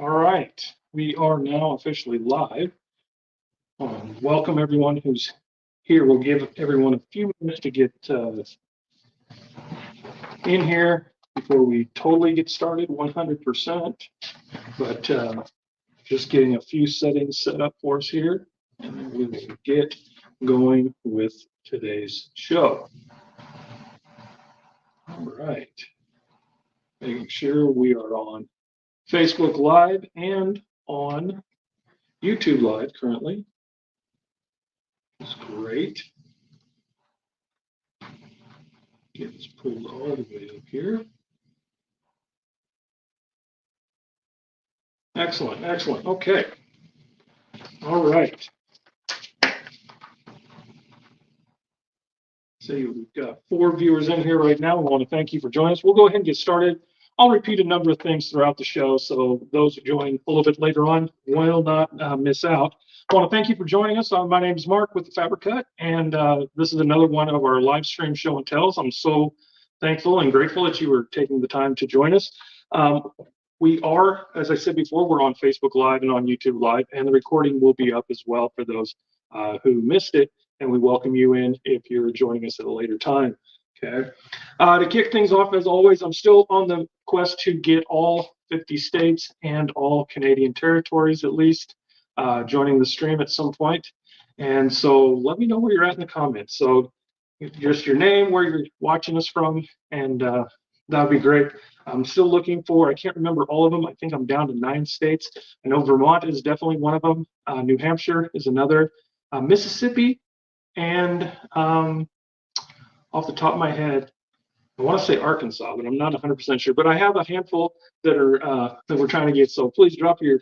All right, we are now officially live. Welcome everyone who's here. We'll give everyone a few minutes to get in here before we totally get started 100%. But just getting a few settings set up for us here, and then we will get going with today's show. All right, making sure we are on Facebook Live and on YouTube Live currently. That's great. Get this pulled all the way up here. Excellent, excellent. Okay. All right. So we've got 4 viewers in here right now. I want to thank you for joining us. We'll go ahead and get started. I'll repeat a number of things throughout the show, so those who join a little bit later on will not miss out. I want to thank you for joining us. My name is Marc with the Fabric Cut, and this is another one of our live stream show and tells. I'm so thankful and grateful that you were taking the time to join us. We are, as I said before, we're on Facebook Live and on YouTube Live, and the recording will be up as well for those who missed it, and we welcome you in if you're joining us at a later time. Okay. To kick things off, as always, I'm still on the quest to get all 50 states and all Canadian territories, at least, joining the stream at some point. And so let me know where you're at in the comments. So just your name, where you're watching us from, and that would be great. I'm still looking for, I can't remember all of them. I think I'm down to 9 states. I know Vermont is definitely one of them. New Hampshire is another. Mississippi, and off the top of my head, I want to say Arkansas, but I'm not 100% sure. But I have a handful that are that we're trying to get. So please drop your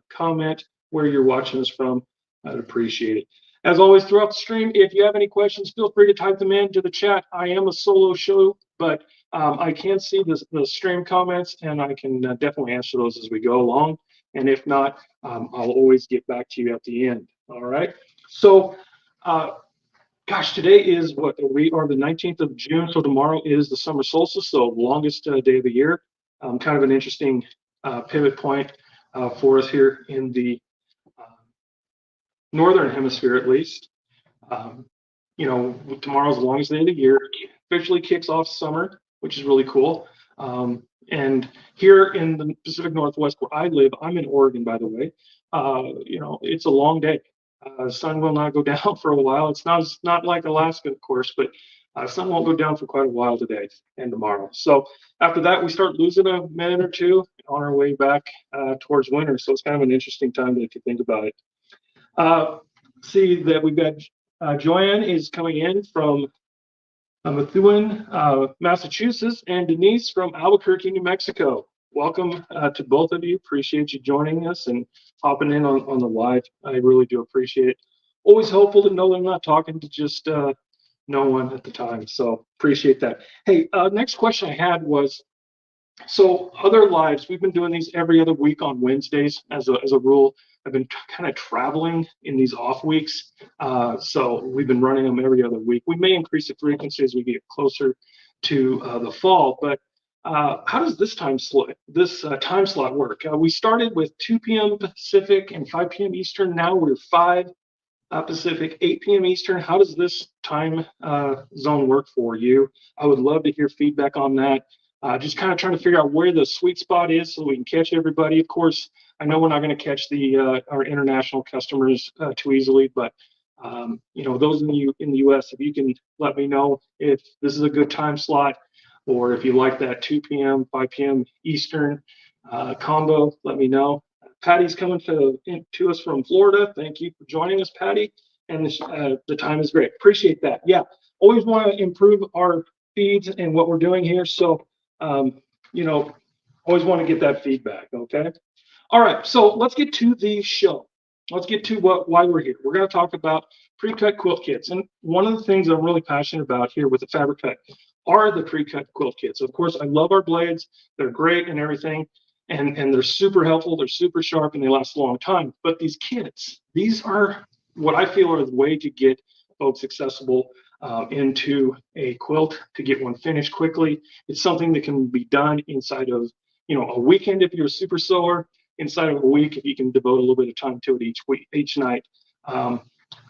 comment where you're watching us from. I'd appreciate it. As always, throughout the stream, if you have any questions, feel free to type them into the chat. I am a solo show, but I can see the stream comments, and I can definitely answer those as we go along. And if not, I'll always get back to you at the end. All right. So. Gosh, today is what, we are the 19th of June, so tomorrow is the summer solstice, so longest day of the year. Kind of an interesting pivot point for us here in the northern hemisphere, at least. You know, tomorrow's the longest day of the year. It officially kicks off summer, which is really cool. And here in the Pacific Northwest where I live, I'm in Oregon, by the way, you know, it's a long day. Sun will not go down for a while. It's not like Alaska, of course, but sun won't go down for quite a while today and tomorrow. So after that, we start losing a minute or two on our way back towards winter. So it's kind of an interesting time if you think about it. See that we've got Joanne is coming in from Methuen, Massachusetts, and Denise from Albuquerque, New Mexico. Welcome to both of you. Appreciate you joining us and hopping in on the live. I really do appreciate it. Always hopeful to know I'm not talking to just no one at the time. So appreciate that. Hey, next question I had was, so other lives, we've been doing these every other week on Wednesdays as a rule. I've been kind of traveling in these off weeks. So we've been running them every other week. We may increase the frequency as we get closer to the fall, but how does this time slot work? We started with 2 p.m. Pacific and 5 p.m. Eastern. Now we're 5 Pacific, 8 p.m. Eastern. How does this time zone work for you? I would love to hear feedback on that. Just kind of trying to figure out where the sweet spot is so we can catch everybody. Of course, I know we're not going to catch our international customers too easily, but you know, those in the U.S., if you can let me know if this is a good time slot, or if you like that 2 p.m., 5 p.m. Eastern combo, let me know. Patty's coming to us from Florida. Thank you for joining us, Patty. And the time is great. Appreciate that. Yeah, always want to improve our feeds and what we're doing here. So, you know, always want to get that feedback, okay? All right, so let's get to the show. Let's get to why we're here. We're going to talk about pre-cut quilt kits. And one of the things I'm really passionate about here with the Fabric Cut are the pre-cut quilt kits. Of course, I love our blades. They're great and everything. And they're super helpful. They're super sharp and they last a long time. But these kits, these are what I feel are the way to get folks accessible into a quilt, to get one finished quickly. It's something that can be done inside of, you know, a weekend if you're a super sewer. inside of a week if you can devote a little bit of time to it each night.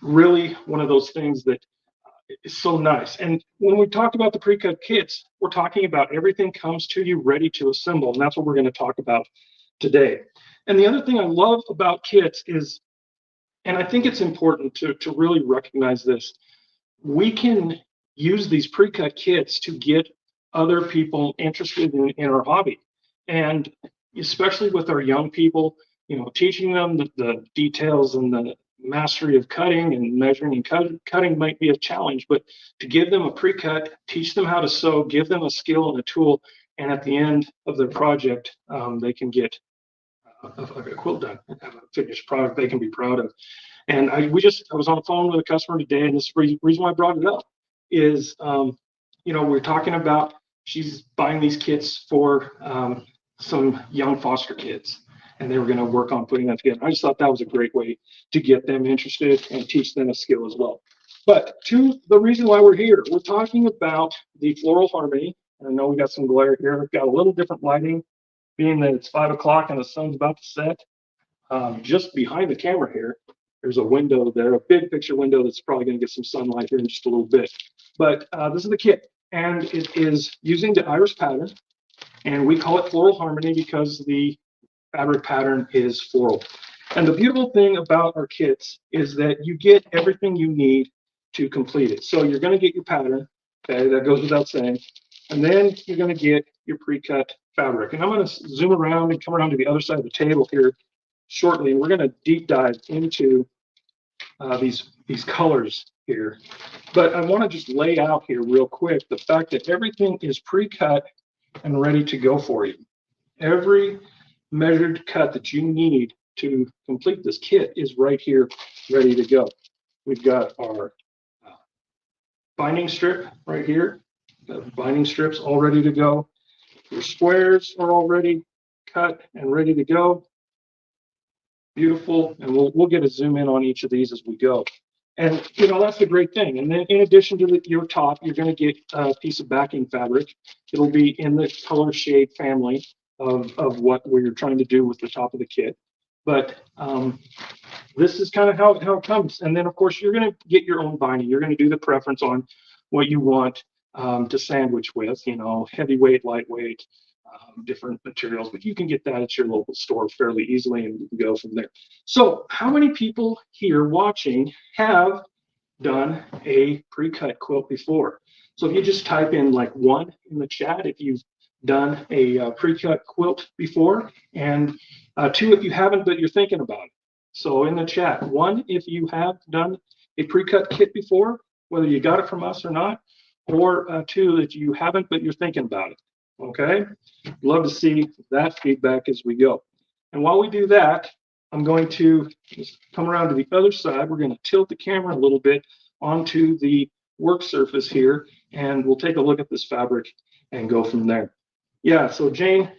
Really one of those things that is so nice. And when we talk about the pre-cut kits, we're talking about everything comes to you ready to assemble, and that's what we're going to talk about today. And the other thing I love about kits is, and I think it's important to really recognize this, we can use these pre-cut kits to get other people interested in our hobby. And especially with our young people, you know, teaching them the details and the mastery of cutting and measuring and cutting might be a challenge, but to give them a pre-cut, teach them how to sew, give them a skill and a tool, and at the end of their project, they can get a quilt done and have a finished product they can be proud of. And I was on the phone with a customer today, and this reason why I brought it up is, you know, we're talking about she's buying these kits for some young foster kids, and they were going to work on putting that together. I just thought that was a great way to get them interested and teach them a skill as well. But to the reason why we're here, we're talking about the Floral Harmony. I know we got some glare here. We've got a little different lighting, being that it's 5 o'clock and the sun's about to set. Just behind the camera here, there's a window there, a big picture window that's probably going to get some sunlight here in just a little bit. But this is the kit, and it is using the iris pattern, and we call it Floral Harmony because the fabric pattern is floral. And the beautiful thing about our kits is that you get everything you need to complete it. So you're going to get your pattern, okay, that goes without saying, and then you're going to get your pre-cut fabric. And I'm going to zoom around and come around to the other side of the table here shortly, and we're going to deep dive into these colors here. But I want to just lay out here real quick the fact that everything is pre-cut and ready to go for you. Every measured cut that you need to complete this kit is right here, ready to go. We've got our binding strip right here. The binding strips all ready to go. Your squares are already cut and ready to go. Beautiful, and we'll get a zoom in on each of these as we go. And you know, that's the great thing. And then in addition to your top, you're going to get a piece of backing fabric. It'll be in the color shade family of what we're trying to do with the top of the kit. But this is kind of how it comes. And then of course you're going to get your own binding. You're going to do the preference on what you want to sandwich with, you know, heavyweight, lightweight, different materials, but you can get that at your local store fairly easily, and you can go from there. So how many people here watching have done a pre-cut quilt before? So if you just type in like 1 in the chat if you've done a pre-cut quilt before, and 2 if you haven't but you're thinking about it. So in the chat, 1 if you have done a pre-cut kit before, whether you got it from us or not, or 2 if you haven't but you're thinking about it. Okay, love to see that feedback as we go. And while we do that, I'm going to just come around to the other side. We're going to tilt the camera a little bit onto the work surface here, and we'll take a look at this fabric and go from there. Yeah, so Jane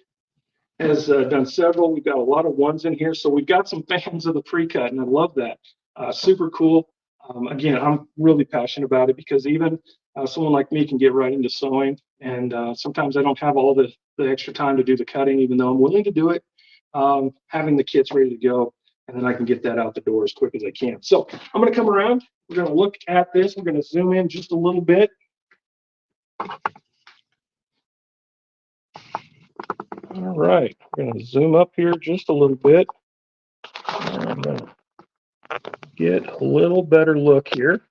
has done several. We've got a lot of ones in here, so we've got some fans of the pre-cut, and I love that. Super cool. Again, I'm really passionate about it because even someone like me can get right into sewing, and sometimes I don't have all the extra time to do the cutting, even though I'm willing to do it. Having the kits ready to go, and then I can get that out the door as quick as I can. So I'm going to come around. We're going to look at this. We're going to zoom in just a little bit. All right, we're going to zoom up here just a little bit. I'm going to get a little better look here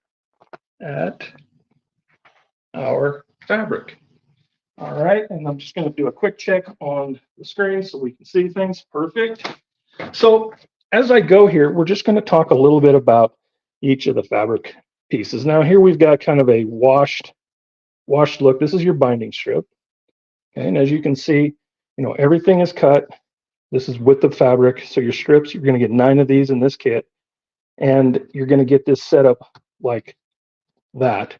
at our fabric. All right, and I'm just going to do a quick check on the screen so we can see things. Perfect. So as I go here, we're just going to talk a little bit about each of the fabric pieces. Now here we've got kind of a washed look. This is your binding strip. Okay, and as you can see, you know, everything is cut. This is with the fabric. So your strips, you're going to get 9 of these in this kit, and you're going to get this set up like that.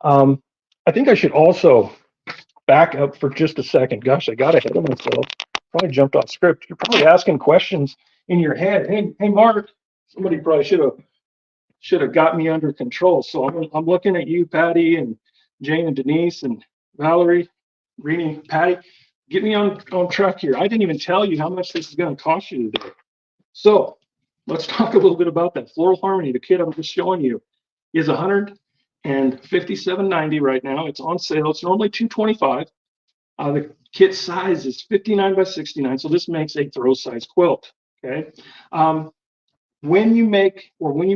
I think I should also back up for just a second. Gosh, I got ahead of myself. Probably jumped off script. You're probably asking questions in your head. Hey, Marc, somebody probably should have got me under control. So I'm looking at you, Patty, and Jane, and Denise, and Valerie, Rini, Patty. get me on track here. I didn't even tell you how much this is going to cost you today. So let's talk a little bit about that. Floral Harmony, the kit I'm just showing you, is $157.90 right now. It's on sale. It's normally $225. The kit size is 59 by 69, so this makes a throw size quilt. Okay. When you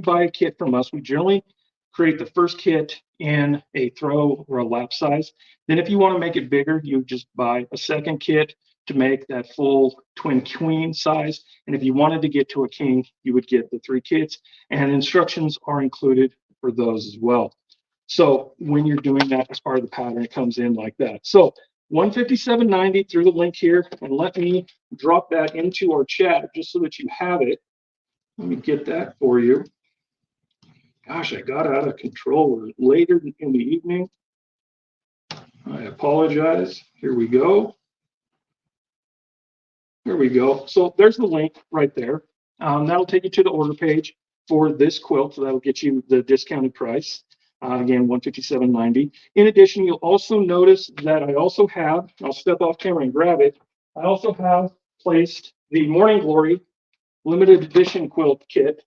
buy a kit from us, we generally create the first kit in a throw or a lap size. Then if you want to make it bigger, you just buy a second kit to make that full twin queen size. And if you wanted to get to a king, you would get the 3 kits, and instructions are included for those as well. So when you're doing that as part of the pattern, it comes in like that. So $157.90 through the link here, and let me drop that into our chat just so that you have it. Let me get that for you. Gosh, I got out of control later in the evening. I apologize. Here we go. Here we go. So there's the link right there. That'll take you to the order page for this quilt. So that'll get you the discounted price. Again, $157.90. In addition, you'll also notice that I also have, I'll step off camera and grab it. I also have placed the Morning Glory limited edition quilt kit.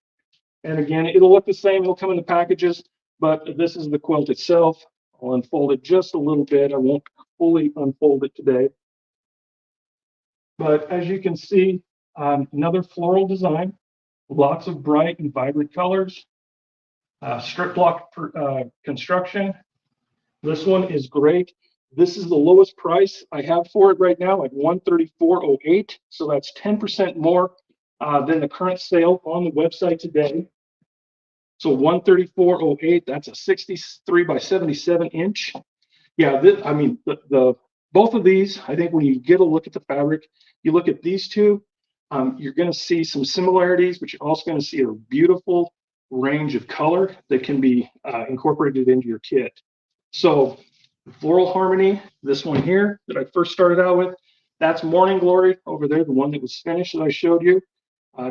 And again, it'll look the same. It'll come in the packages, but this is the quilt itself. I'll unfold it just a little bit. I won't fully unfold it today. But as you can see, another floral design, lots of bright and vibrant colors, strip block construction. This one is great. This is the lowest price I have for it right now at $134.08. So that's 10% more than the current sale on the website today. So $134.08, that's a 63 by 77 inch. Yeah, I mean, the both of these, I think when you get a look at the fabric, you look at these two, you're going to see some similarities, but you're also going to see a beautiful range of color that can be incorporated into your kit. So Floral Harmony, this one here that I first started out with, that's Morning Glory over there, the one that was finished that I showed you.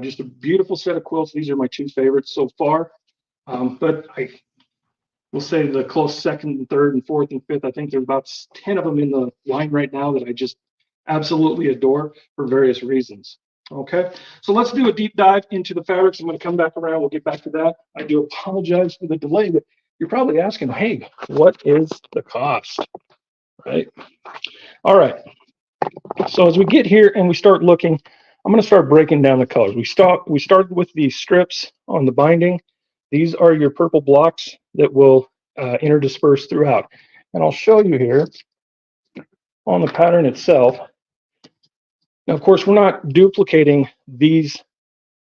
Just a beautiful set of quilts. These are my 2 favorites so far. But I will say the close second and third and fourth and fifth, I think there's about 10 of them in the line right now that I just absolutely adore for various reasons. Okay, so let's do a deep dive into the fabrics. I'm going to come back around. We'll get back to that. I do apologize for the delay, but you're probably asking, hey, what is the cost? Right? All right. So as we get here and we start looking, I'm going to start breaking down the colors. We started with the strips on the binding. These are your purple blocks that will interdisperse throughout. And I'll show you here on the pattern itself. Now, of course, we're not duplicating these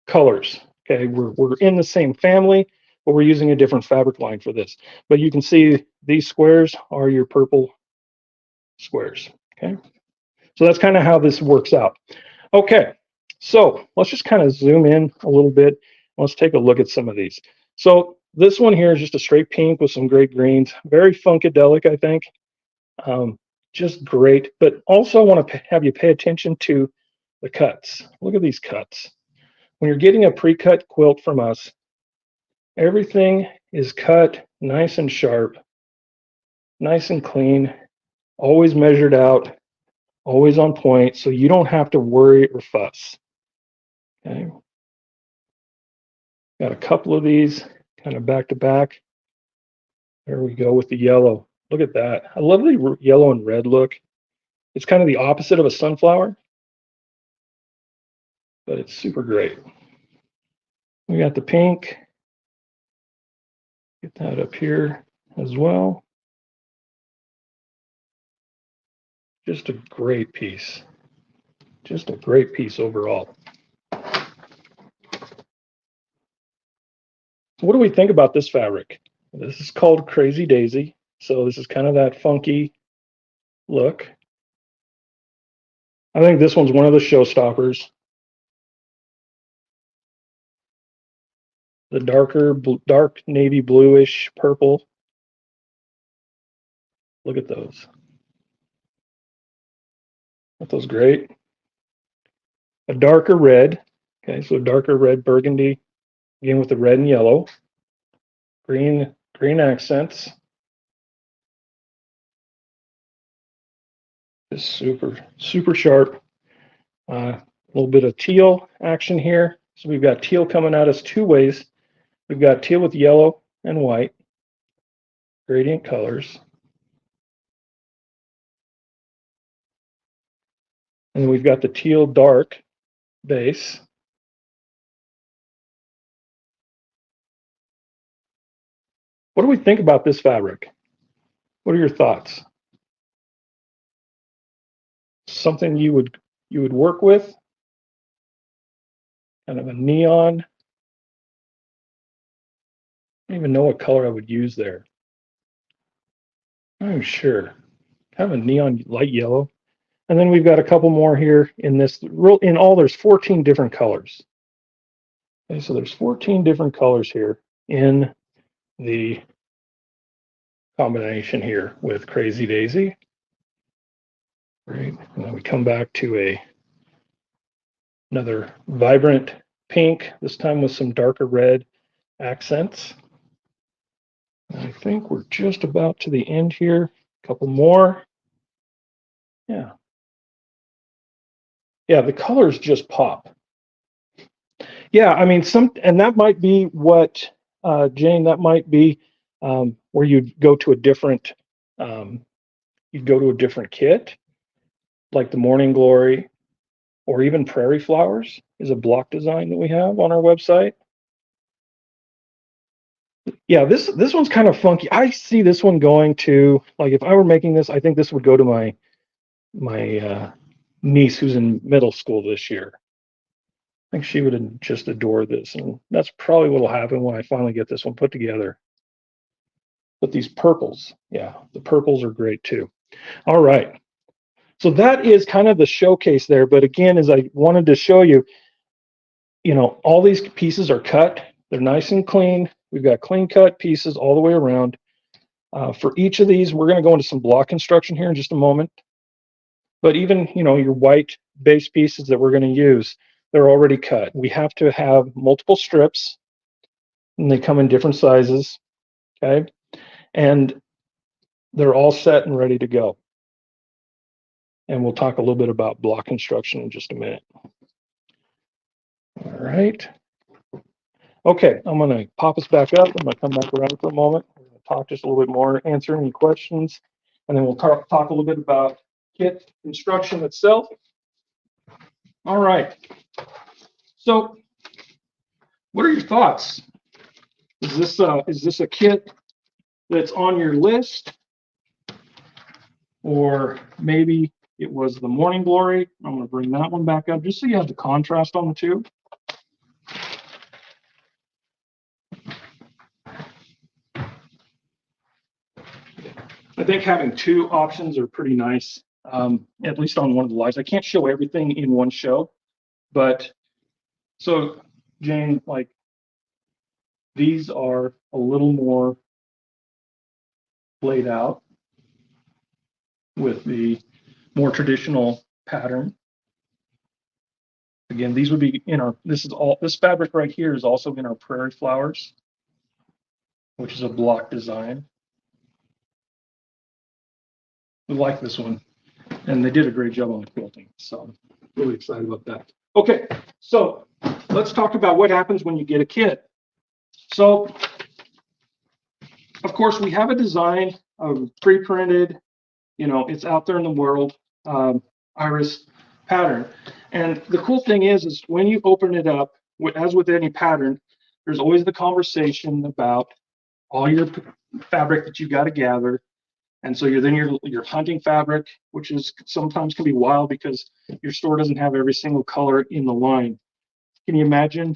colors. Okay, we're in the same family, but we're using a different fabric line for this. But you can see these squares are your purple squares. Okay, so that's kind of how this works out. Okay, so let's just kind of zoom in a little bit. Let's take a look at some of these. So this one here is just a straight pink with some great greens. Very funkadelic, I think. Just great. But also I want to have you pay attention to the cuts. Look at these cuts. When you're getting a pre-cut quilt from us, everything is cut nice and sharp, nice and clean, always measured out, always on point, so you don't have to worry or fuss. Okay. Got a couple of these kind of back to back. There we go with the yellow. Look at that. I love the yellow and red look. It's kind of the opposite of a sunflower, but it's super great. We got the pink. Get that up here as well. Just a great piece. Just a great piece overall. So what do we think about this fabric? This is called Crazy Daisy. So this is kind of that funky look. I think this one's one of the showstoppers. The dark navy bluish purple. Look at those. Aren't those great? A darker red. Okay, so darker red burgundy, again with the red and yellow. Green accents. Just super sharp. A little bit of teal action here. So we've got teal coming at us two ways. We've got teal with yellow and white, gradient colors. And then we've got the teal dark base. What do we think about this fabric? What are your thoughts? Something you would work with? Kind of a neon. I don't even know what color I would use there. I'm sure. Kind of a neon light yellow. And then we've got a couple more here in this. In all, there's 14 different colors. Okay, so there's 14 different colors here in the combination here with Crazy Daisy. Right, and then we come back to another vibrant pink, this time with some darker red accents. And I think we're just about to the end here. A couple more. Yeah, the colors just pop. Yeah, I mean, and that might be what, Jane, that might be where you'd go to a different kit, like the Morning Glory, or even Prairie Flowers is a block design that we have on our website. Yeah, this one's kind of funky. I see this one going to, like, if I were making this, I think this would go to my niece who's in middle school this year. I think she would just adore this, and that's probably what will happen when I finally get this one put together. But these purples, yeah, the purples are great too. All right, so that is kind of the showcase there. But again, as I wanted to show you, all these pieces are cut. They're nice and clean. We've got clean cut pieces all the way around. For each of these, we're going to go into some block construction here in just a moment. But even, your white base pieces that we're going to use, they're already cut. We have to have multiple strips, and they come in different sizes, okay? And they're all set and ready to go. And we'll talk a little bit about block construction in just a minute. All right. Okay, I'm going to pop us back up. I'm going to come back around for a moment. I'm going to talk just a little bit more, answer any questions, and then we'll talk a little bit about kit construction itself. All right. So, what are your thoughts? Is this a kit that's on your list, or maybe it was the Morning Glory? I'm going to bring that one back up just so you have the contrast on the two. I think having two options are pretty nice, at least on one of the lives. I can't show everything in one show, but so Jane, like, these are a little more laid out with the more traditional pattern. Again, these would be in our, this fabric right here is also in our Prairie Flowers, which is a block design. We like this one, and they did a great job on the quilting, so I'm really excited about that. Okay, so let's talk about what happens when you get a kit. So, of course, we have a design of pre-printed, it's out there in the world, iris pattern. And the cool thing is when you open it up, as with any pattern, there's always the conversation about all your fabric that you got to gather. And so you're hunting fabric, which is sometimes can be wild because your store doesn't have every single color in the line. Can you imagine?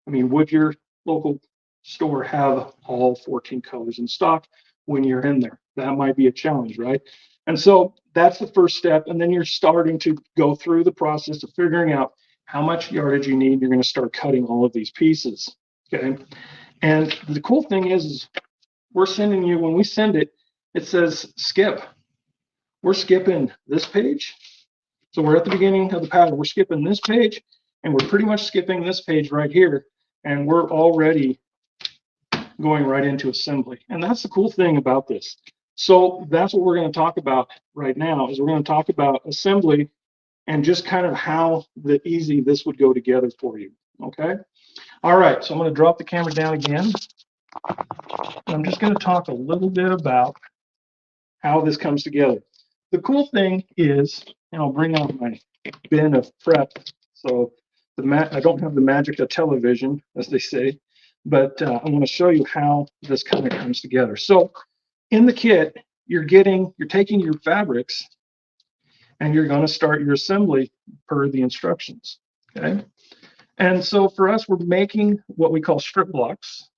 I mean, would your local store have all 14 colors in stock when you're in there? That might be a challenge, right? And so that's the first step. And then you're starting to go through the process of figuring out how much yardage you need. You're going to start cutting all of these pieces, okay? And the cool thing is we're sending you, when we send it, it says skip. We're skipping this page. So we're at the beginning of the pattern. We're skipping this page, and we're pretty much skipping this page right here. And we're already going right into assembly. And that's the cool thing about this. So that's what we're going to talk about right now, is we're going to talk about assembly and just kind of how easy this would go together for you. Okay. All right. So I'm going to drop the camera down again. I'm just going to talk a little bit about how this comes together. The cool thing is, and I'll bring out my bin of prep. So I don't have the magic of television, as they say, but I want to show you how this kind of comes together. So in the kit, you're taking your fabrics and you're going to start your assembly per the instructions. Okay. And so for us, we're making what we call strip blocks.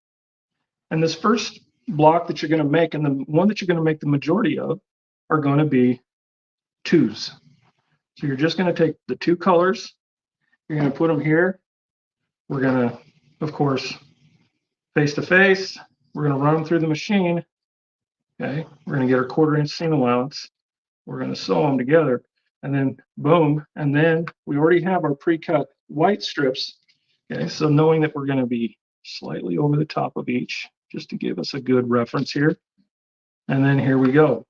And this first block that you're going to make, and the one that you're going to make the majority of, are going to be twos. So you're just going to take the two colors, you're going to put them here. We're going to, of course, face to face. We're going to run them through the machine. Okay, we're going to get our 1/4 inch seam allowance. We're going to sew them together, and then boom, and then we already have our pre-cut white strips. Okay, so knowing that we're going to be slightly over the top of each, just to give us a good reference here. And then here we go,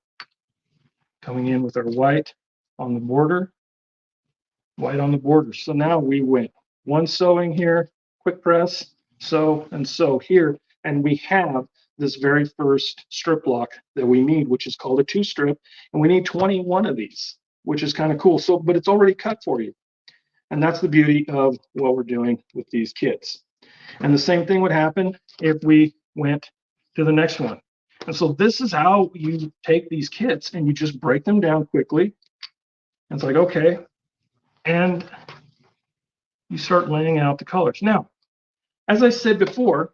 coming in with our white on the border, white on the border. So now we went one sewing here, quick press, sew, and sew here, and we have this very first strip block that we need, which is called a 2-strip, and we need 21 of these, which is kind of cool. So, but it's already cut for you. And that's the beauty of what we're doing with these kits. And the same thing would happen if we went to the next one. And so this is how you take these kits and you just break them down quickly. And it's like, okay. And you start laying out the colors. Now, as I said before,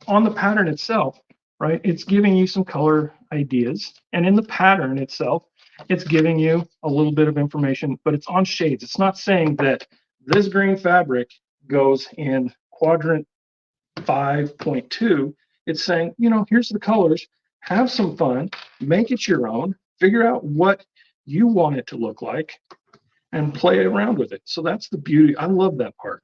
on the pattern itself, right, it's giving you some color ideas. And in the pattern itself, it's giving you a little bit of information, but it's on shades. It's not saying that this green fabric goes in quadrant 5.2. It's saying, you know, here's the colors, have some fun, make it your own, figure out what you want it to look like, and play around with it. So that's the beauty. I love that part.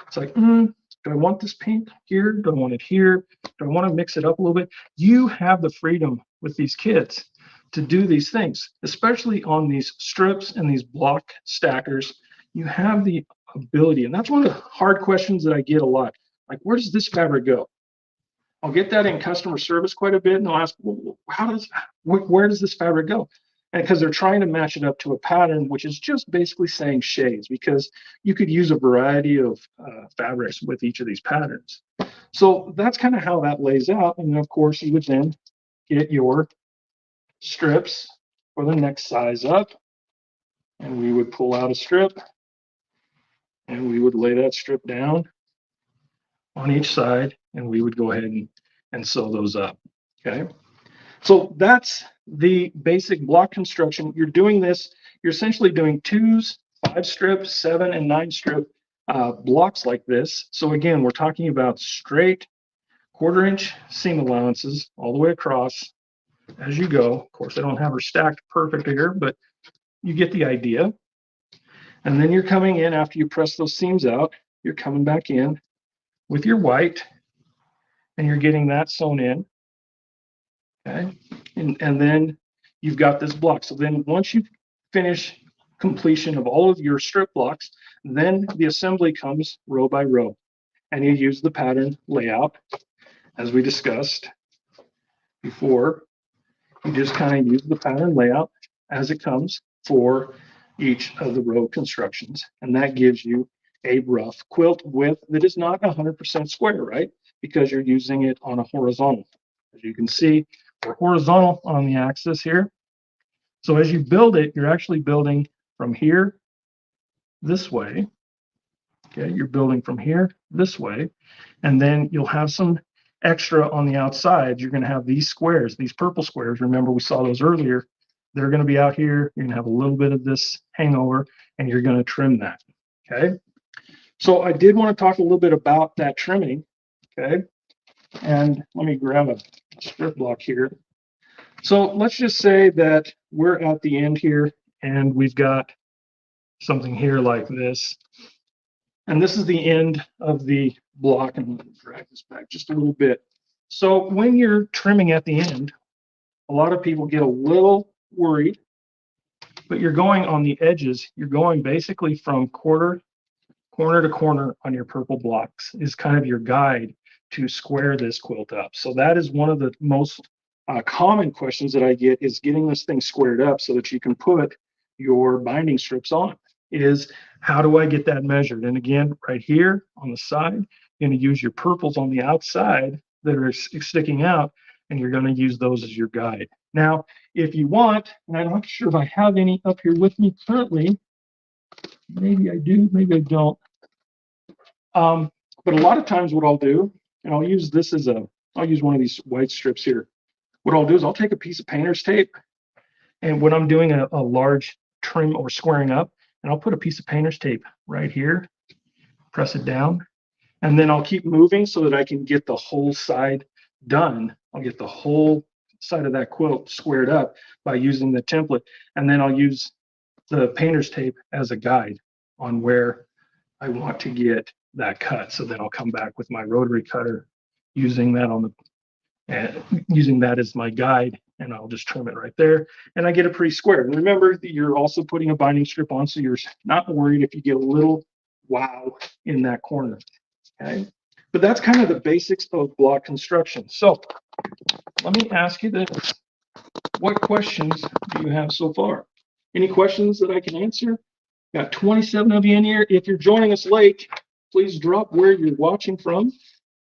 It's like, do I want this pink here? Do I want it here? Do I want to mix it up a little bit? You have the freedom with these kits to do these things, especially on these strips and these block stackers. You have the ability, and that's one of the hard questions that I get a lot. Like, where does this fabric go? I'll get that in customer service quite a bit, and they'll ask, well, where does this fabric go? And because they're trying to match it up to a pattern, which is just basically saying shades, because you could use a variety of fabrics with each of these patterns. So that's kind of how that lays out. And then, of course, you would then get your strips for the next size up, and we would pull out a strip, and we would lay that strip down on each side, and we would go ahead and sew those up. Okay. So that's the basic block construction. You're doing this, you're essentially doing 2s, 5-strip, 7, and 9-strip blocks like this. So again, we're talking about straight 1/4 inch seam allowances all the way across as you go. Of course, I don't have her stacked perfect here, but you get the idea. And then you're coming in after you press those seams out, you're coming back in with your white, and you're getting that sewn in. Okay, and then you've got this block. So then once you finish completion of all of your strip blocks, then the assembly comes row by row, and you use the pattern layout as we discussed before. You just kind of use the pattern layout as it comes for each of the row constructions, and that gives you a rough quilt width that is not 100% square, right? Because you're using it on a horizontal. As you can see, we're horizontal on the axis here. So as you build it, you're actually building from here this way. Okay, you're building from here this way, and then you'll have some extra on the outside. You're going to have these squares, these purple squares. Remember, we saw those earlier. They're going to be out here. You're going to have a little bit of this hangover, and you're going to trim that. Okay. So I did want to talk a little bit about that trimming. Okay. And let me grab a strip block here. So let's just say that we're at the end here, and we've got something here like this. And this is the end of the block. And I'm going to drag this back just a little bit. So when you're trimming at the end, a lot of people get a little worried, but you're going on the edges. You're going basically from corner to corner on your purple blocks is kind of your guide to square this quilt up. So that is one of the most common questions that I get, is getting this thing squared up so that you can put your binding strips on. Is how do I get that measured? And again, right here on the side, you're going to use your purples on the outside that are sticking out, and you're going to use those as your guide. Now, if you want, and I'm not sure if I have any up here with me currently, maybe I do, maybe I don't. But a lot of times what I'll do, and I'll use this as I'll use one of these white strips here. What I'll do is I'll take a piece of painter's tape, and when I'm doing a large trim or squaring up, and I'll put a piece of painter's tape right here, press it down, and then I'll keep moving so that I can get the whole side done. I'll get the whole side of that quilt squared up by using the template, and then I'll use the painter's tape as a guide on where I want to get that cut. So then I'll come back with my rotary cutter, using that on the using that as my guide, and I'll just trim it right there, and I get it pretty square. And remember that you're also putting a binding strip on, so you're not worried if you get a little wow in that corner. Okay, but that's kind of the basics of block construction. So let me ask you this: what questions do you have so far? Any questions that I can answer? Got 27 of you in here. If you're joining us late, please drop where you're watching from.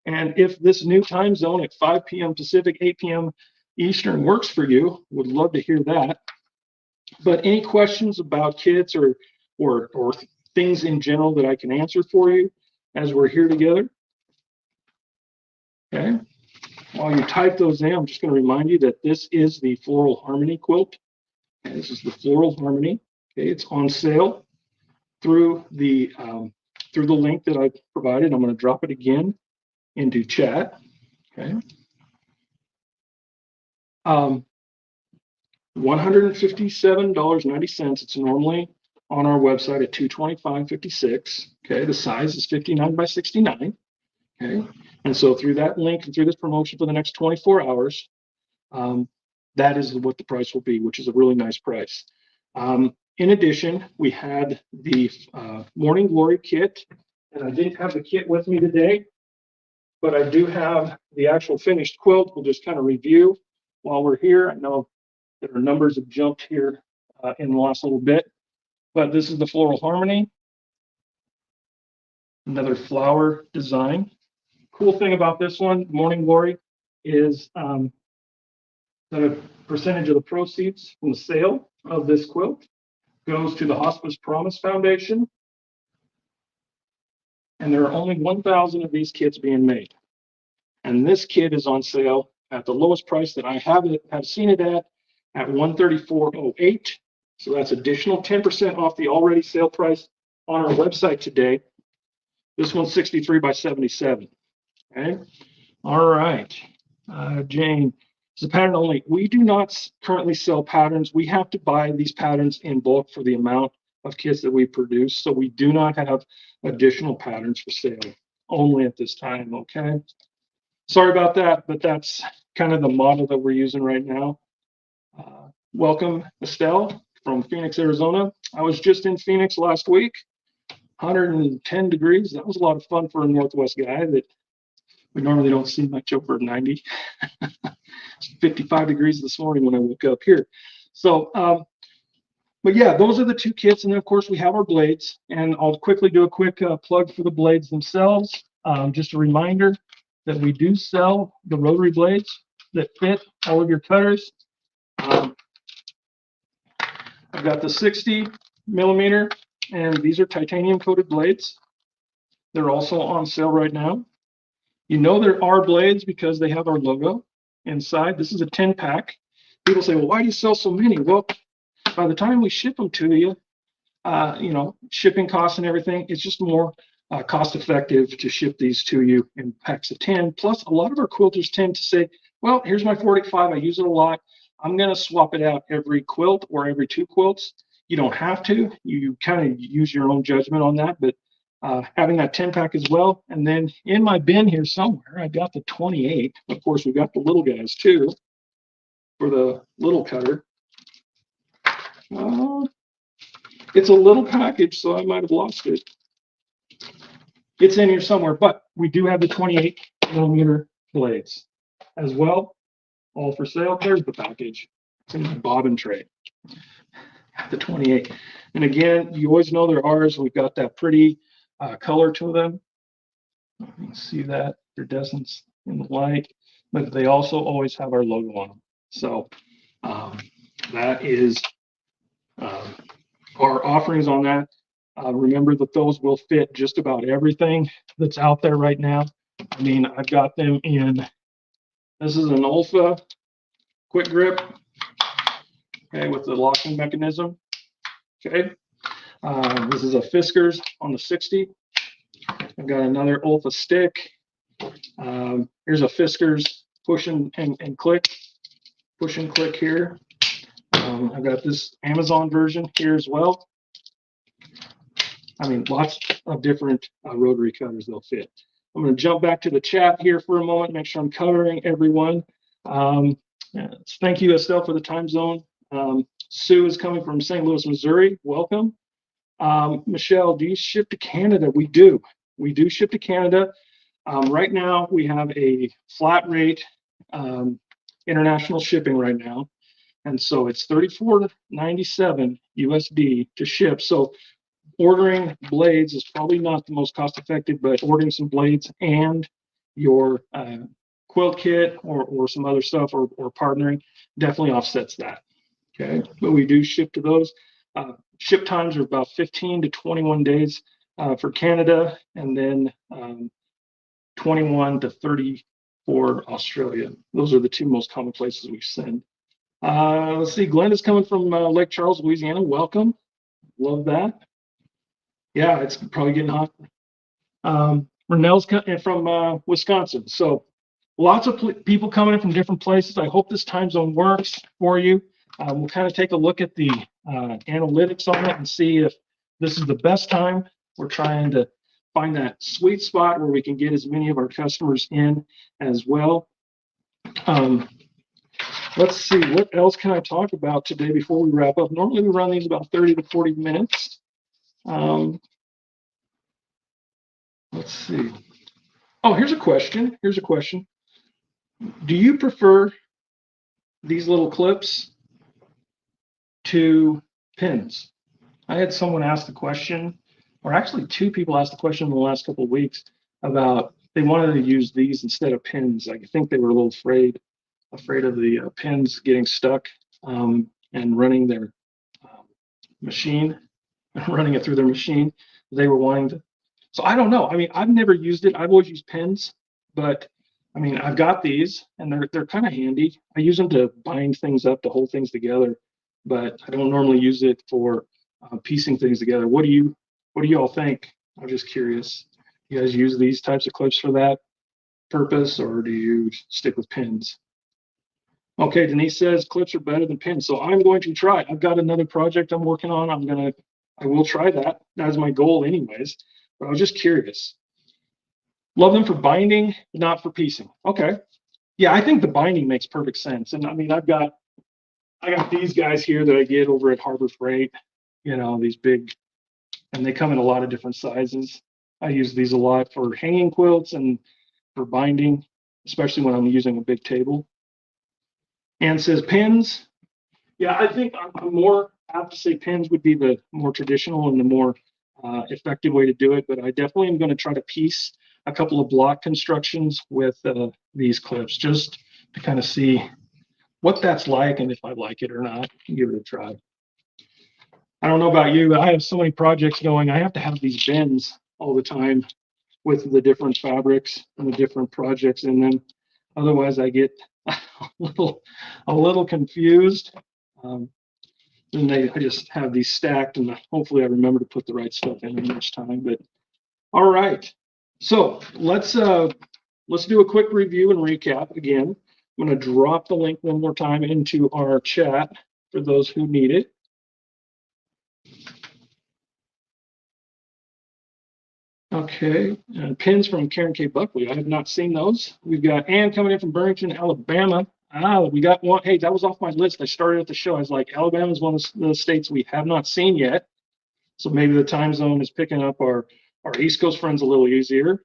And if this new time zone at 5 p.m. Pacific, 8 p.m. Eastern works for you, would love to hear that. But any questions about kits or things in general that I can answer for you as we're here together? Okay. While you type those in, I'm just going to remind you that this is the Floral Harmony quilt. And this is the Floral Harmony. Okay, it's on sale through the link that I provided. I'm going to drop it again into chat. Okay. $157.90. It's normally on our website at $225.56. Okay, the size is 59 by 69. Okay, and so through that link and through this promotion for the next 24 hours, that is what the price will be, which is a really nice price. In addition, we had the Morning Glory kit, and I didn't have the kit with me today, but I do have the actual finished quilt. We'll just kind of review while we're here. I know that our numbers have jumped here in the last little bit, but this is the Floral Harmony, another flower design. Cool thing about this one, Morning Glory, is the percentage of the proceeds from the sale of this quilt goes to the Hospice Promise Foundation. And there are only 1,000 of these kits being made. And this kit is on sale at the lowest price that I have seen it at $134.08. So that's additional 10% off the already sale price on our website today. This one's 63 by 77. Okay. All right. Jane, it's a pattern only. We do not currently sell patterns. We have to buy these patterns in bulk for the amount of kits that we produce. So we do not have additional patterns for sale, only at this time. Okay. Sorry about that, but that's kind of the model that we're using right now. Welcome, Estelle from Phoenix, Arizona. I was just in Phoenix last week, 110 degrees. That was a lot of fun for a Northwest guy that we normally don't see much over 90. It's 55 degrees this morning when I woke up here. So, but yeah, those are the two kits. And then of course we have our blades, and I'll quickly do a quick plug for the blades themselves. Just a reminder that we do sell the rotary blades that fit all of your cutters. I've got the 60 millimeter, and these are titanium coated blades. They're also on sale right now. You know there are blades because they have our logo inside. This is a 10-pack. People say, well, why do you sell so many? Well, by the time we ship them to you, shipping costs and everything, it's just more cost effective to ship these to you in packs of 10. Plus, a lot of our quilters tend to say, well, here's my 45. I use it a lot. I'm going to swap it out every quilt or every 2 quilts. You don't have to. You kind of use your own judgment on that, but having that 10-pack as well. And then in my bin here somewhere, I got the 28. Of course, we've got the little guys too. for the little cutter. It's a little package, so I might have lost it. It's in here somewhere, but we do have the 28mm blades as well, all for sale. There's the package. It's in the bobbin tray. The 28. And again, you always know they're ours. We've got that pretty color to them. You can see that iridescence in the light, but they also always have our logo on them. So that is our offerings on that. Remember that those will fit just about everything that's out there right now. I mean, I've got them in, this is an Olfa quick grip, okay, with the locking mechanism. Okay, this is a Fiskars on the 60. I've got another Olfa stick. Here's a Fiskars push and click, push and click here. I've got this Amazon version here as well. I mean, lots of different rotary cutters they'll fit. I'm going to jump back to the chat here for a moment, make sure I'm covering everyone. Thank you, Estelle, for the time zone. Sue is coming from St. Louis, Missouri. Welcome. Michelle, do you ship to Canada? We do. We do ship to Canada. Right now, we have a flat rate international shipping right now. And so it's $34.97 USD to ship. So ordering blades is probably not the most cost effective, but ordering some blades and your quilt kit or some other stuff or partnering definitely offsets that. Okay, but we do ship to those. Ship times are about 15 to 21 days for Canada, and then 21 to 30 for Australia. Those are the two most common places we send. Let's see, Glenda's coming from Lake Charles, Louisiana. Welcome. Love that. Yeah, it's probably getting hot. Renell's from Wisconsin. So lots of people coming in from different places. I hope this time zone works for you. We'll kind of take a look at the analytics on it and see if this is the best time. We're trying to find that sweet spot where we can get as many of our customers in as well. Let's see, what else can I talk about today before we wrap up? Normally we run these about 30 to 40 minutes. Let's see. Oh, here's a question. Here's a question. Do you prefer these little clips to pins? I had someone ask the question, or actually two people asked the question in the last couple of weeks about they wanted to use these instead of pins. I think they were a little afraid of the pins getting stuck and running their machine, running it through their machine. They were wanting to. So I don't know. I mean, I've never used it. I've always used pins, but I mean, I've got these and they're kind of handy. I use them to bind things up, to hold things together, but I don't normally use it for piecing things together. What do you all think? I'm just curious. You guys use these types of clips for that purpose, or do you stick with pins? Okay, Denise says clips are better than pins. So I'm going to try. I've got another project I'm working on. I will try that. That's my goal anyways, but I was just curious. Love them for binding, not for piecing. Okay. Yeah, I think the binding makes perfect sense. And I mean, I got these guys here that I get over at Harbor Freight, you know, these big, and they come in a lot of different sizes. I use these a lot for hanging quilts and for binding, especially when I'm using a big table. And says pins. Yeah, I think I'm more apt to say pins would be the more traditional and the more effective way to do it. But I definitely am going to try to piece a couple of block constructions with these clips just to kind of see what that's like and if I like it or not. Give it a try. I don't know about you, but I have so many projects going. I have to have these bins all the time with the different fabrics and the different projects in them. Otherwise, I get a little confused. And I just have these stacked, and hopefully I remember to put the right stuff in them each time. But all right, so let's do a quick review and recap again. I'm going to drop the link one more time into our chat for those who need it. Okay, and pins from Karen K. Buckley. I have not seen those. We've got Ann coming in from Burlington, Alabama. We got one. Hey, that was off my list. I started at the show. I was like, Alabama is one of the states we have not seen yet. So maybe the time zone is picking up our East Coast friends a little easier.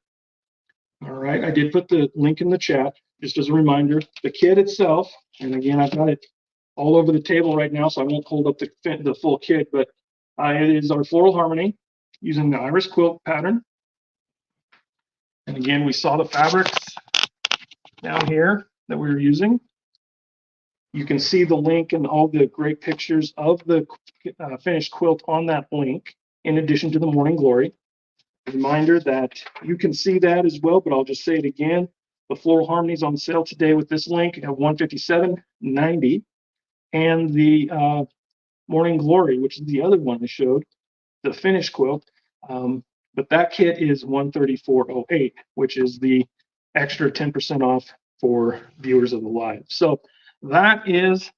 All right, I did put the link in the chat just as a reminder. The kit itself, and again, I've got it all over the table right now, so I won't hold up the full kit, but it is our Floral Harmony using the Iris quilt pattern. And again, we saw the fabrics down here that we were using. You can see the link and all the great pictures of the finished quilt on that link, in addition to the Morning Glory. Reminder that you can see that as well, but I'll just say it again. The Floral Harmony is on sale today with this link at $157.90, and the Morning Glory, which is the other one I showed, the finished quilt, but that kit is $134.08, which is the extra 10% off for viewers of the live. So that is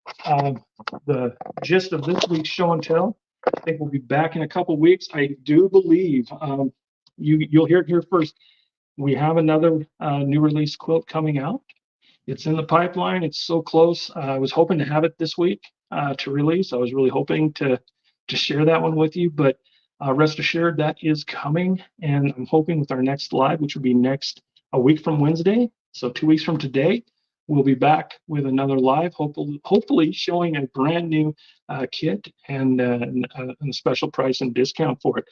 the gist of this week's show and tell. I think we'll be back in a couple weeks. I do believe you'll hear it here first. We have another new release quilt coming out. It's in the pipeline. It's so close. I was hoping to have it this week to release. I was really hoping to share that one with you, but rest assured that is coming. And I'm hoping with our next live, which will be a week from Wednesday, so 2 weeks from today, we'll be back with another live, hopefully showing a brand new kit and a special price and discount for it.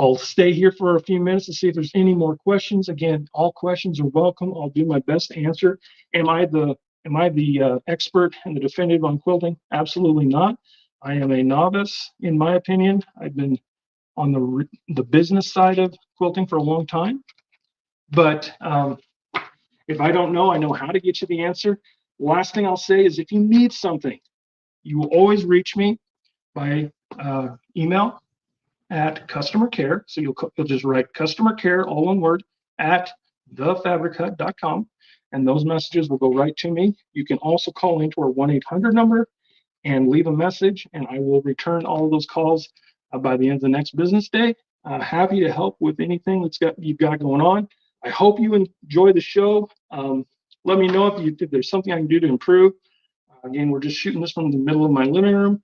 I'll stay here for a few minutes to see if there's any more questions. Again, all questions are welcome. I'll do my best to answer. Am I the expert and the definitive on quilting? Absolutely not. I am a novice, in my opinion. I've been on the business side of quilting for a long time, but if I don't know, I know how to get you the answer. Last thing I'll say is if you need something, you will always reach me by email at customer care. So you'll just write customer care, all one word, at thefabrichut.com, and those messages will go right to me. You can also call into our 1-800 number and leave a message, and I will return all of those calls by the end of the next business day. Happy to help with anything you've got going on. I hope you enjoy the show. Let me know if there's something I can do to improve. Again, we're just shooting this from the middle of my living room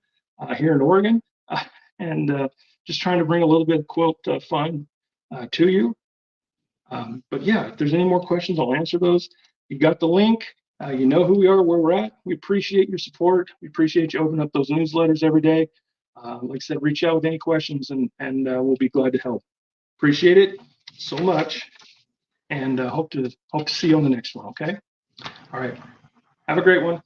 here in Oregon, and just trying to bring a little bit of quilt fun to you. But yeah, if there's any more questions, I'll answer those. You got the link. You know who we are, where we're at. We appreciate your support. We appreciate you opening up those newsletters every day. Like I said, reach out with any questions, and we'll be glad to help. Appreciate it so much, and hope to see you on the next one. Okay. All right. Have a great one.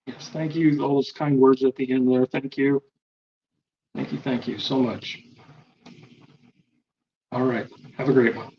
Yes, thank you. All those kind words at the end there. Thank you. Thank you so much. All right. Have a great one.